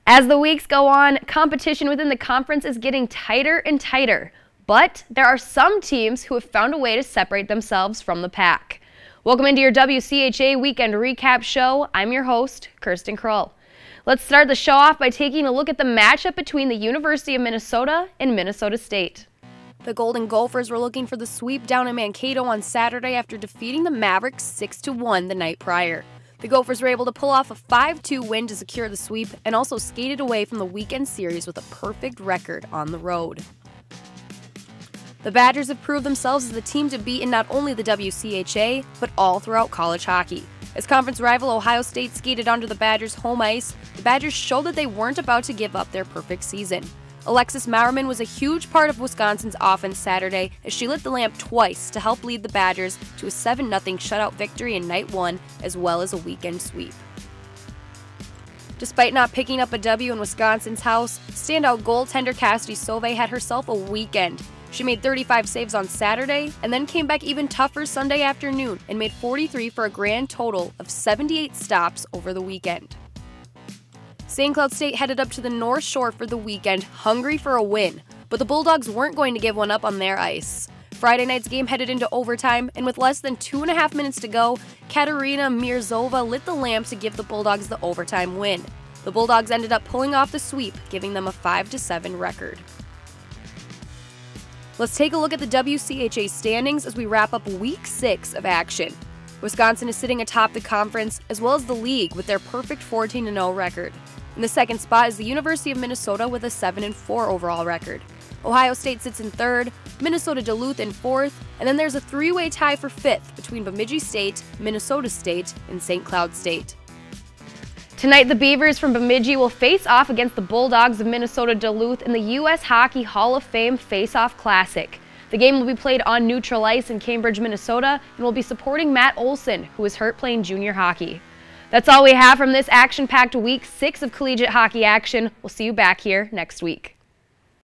As the weeks go on, competition within the conference is getting tighter and tighter, but there are some teams who have found a way to separate themselves from the pack. Welcome into your WCHA Weekend Recap Show. I'm your host, Kirsten Krull. Let's start the show off by taking a look at the matchup between the University of Minnesota and Minnesota State. The Golden Gophers were looking for the sweep down in Mankato on Saturday after defeating the Mavericks 6-1 the night prior. The Gophers were able to pull off a 5-2 win to secure the sweep and also skated away from the weekend series with a perfect record on the road. The Badgers have proved themselves as the team to beat in not only the WCHA, but all throughout college hockey. As conference rival Ohio State skated onto the Badgers' home ice, the Badgers showed that they weren't about to give up their perfect season. Alexis Maurerman was a huge part of Wisconsin's offense Saturday as she lit the lamp twice to help lead the Badgers to a 7-0 shutout victory in Night 1 as well as a weekend sweep. Despite not picking up a W in Wisconsin's house, standout goaltender Cassidy Sauvé had herself a weekend. She made 35 saves on Saturday and then came back even tougher Sunday afternoon and made 43 for a grand total of 78 stops over the weekend. St. Cloud State headed up to the North Shore for the weekend, hungry for a win, but the Bulldogs weren't going to give one up on their ice. Friday night's game headed into overtime, and with less than 2.5 minutes to go, Katerina Mirzova lit the lamp to give the Bulldogs the overtime win. The Bulldogs ended up pulling off the sweep, giving them a 5-7 record. Let's take a look at the WCHA standings as we wrap up Week 6 of action. Wisconsin is sitting atop the conference as well as the league with their perfect 14-0 record. In the second spot is the University of Minnesota with a 7-4 overall record. Ohio State sits in third, Minnesota Duluth in fourth, and then there's a three-way tie for fifth between Bemidji State, Minnesota State, and St. Cloud State. Tonight, the Beavers from Bemidji will face off against the Bulldogs of Minnesota Duluth in the U.S. Hockey Hall of Fame Face-Off Classic. The game will be played on neutral ice in Cambridge, Minnesota, and will be supporting Matt Olson, who is hurt playing junior hockey. That's all we have from this action-packed Week 6 of collegiate hockey action. We'll see you back here next week.